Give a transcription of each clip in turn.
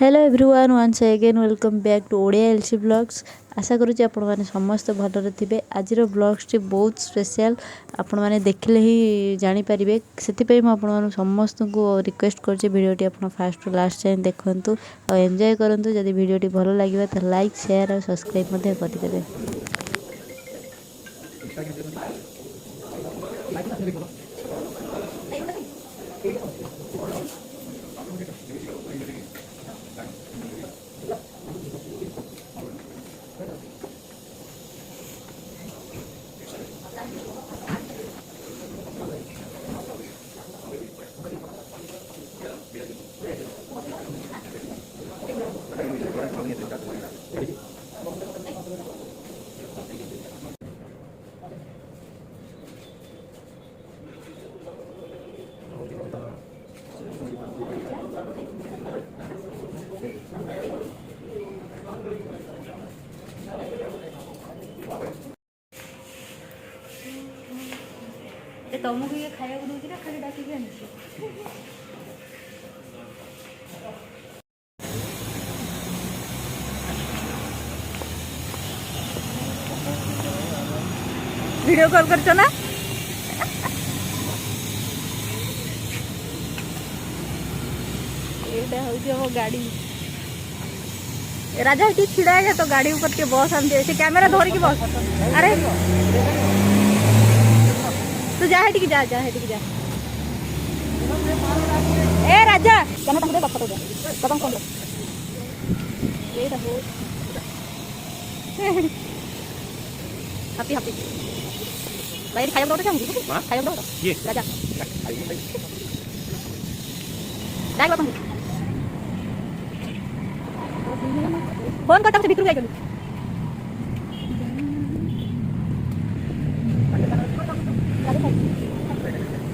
Hello everyone once again welcome back to Odia LC blogs. आशा करुँच आपण मैंने समस्त भलरे थे। आज ब्लॉग्सटी बहुत स्पेशल आपण मैंने देखले ही जानीपारे से मुझे समस्त को रिक्वेस्ट कर भिडियोटी आप फास्ट टू लास्ट जाए देखूँ और एंजॉय करूँ। जदि भिडियोटी भल लगे तो लाइक शेयर और सब्सक्राइब करदे। तुमको ये खाया दूसरी खाली डाक वीडियो कॉल कर ना ये गाड़ी राजा ये छिड़ा है तो गाड़ी ऊपर के बस आमती से कैमेरा धोरी की बस। अरे तू जा हेटी जा जा हेटी जा ए राजा कना तंगे बात करो कदम कौन ये रहो हैप्पी हैप्पी भाई खाया दो तो क्या खाया दो ये राजा डाक बात फोन करता से भितरू गई गली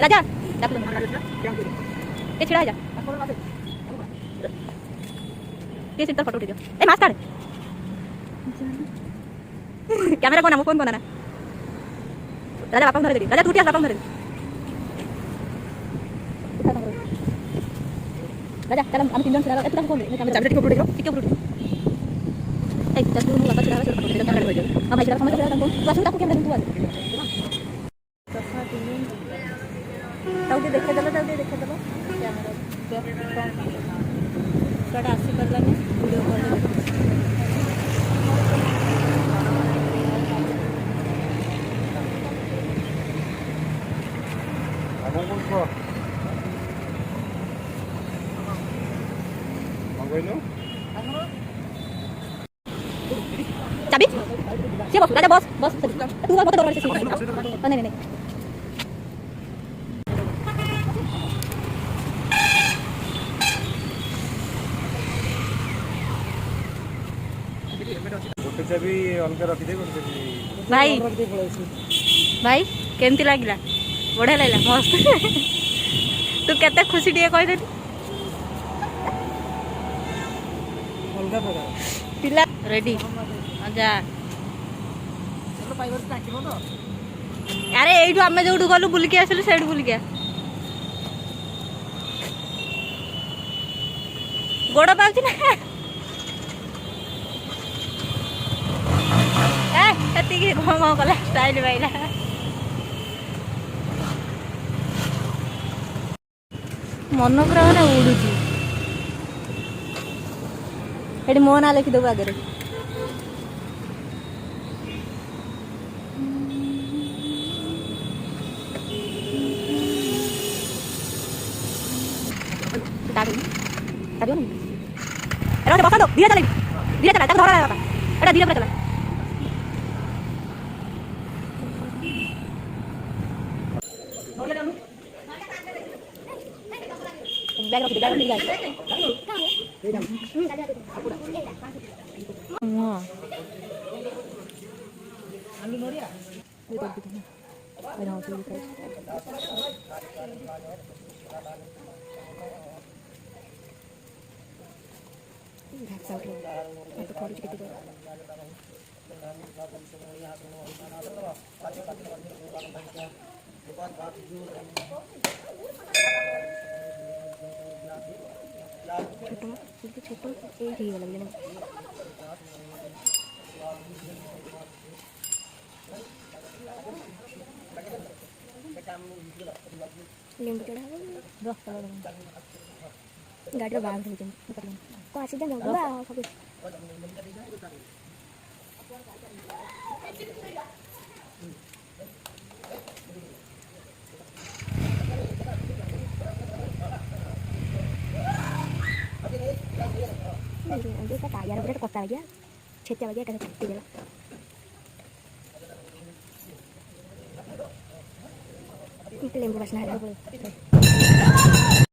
राजा ये छिड़ा जा ये सिर्फ फोटो उठे दियो ए मास्क काढ कैमरा कोण फोन कोण ना राजा बापा धरे दे राजा तू बापा धरे राजा चल हम तीन जन छिड़ा एतला फोन दे कैमरा चाबी टिके ऊपर उठे ए जस्ट तू बापा छिड़ा फोटो दे कैमरा हो जाओ हां भाई जरा समझ रहा तुमको बस तू कैमरा तू आ ताऊ देखे देलो कैमरा कट आसी करलाने वीडियो कॉल चाबी से बस राजा बस बस तू मत दरवाजे से नहीं नहीं भाई भाई केमती लगिला बढ़िया लगे मस्त तू केते खुशी टे कह पिला रेडी जा अरे यू आम जो गलु बुलिकी आसलु से बुलिकी गोड़ पाऊँ ना घ कला स्टाइल पाइला मन पूरा मैंने उड़ूची ये मो ना लिखिदेव आगे बसा दो धीरे चला धरा धीरे चला बैग रख बैग मिल जाए आलू नोरिया ये तो दिखना मेरा हाथ में दिखाई घाट साउट मैं तो कॉलेज के तो छोट छोट ये गला लेंबू चढ़ा गाड़ी बाहर को आसी सब देखा टायर पूरा कटा गया छेचा बजा का छेती गला लेंबू बसना है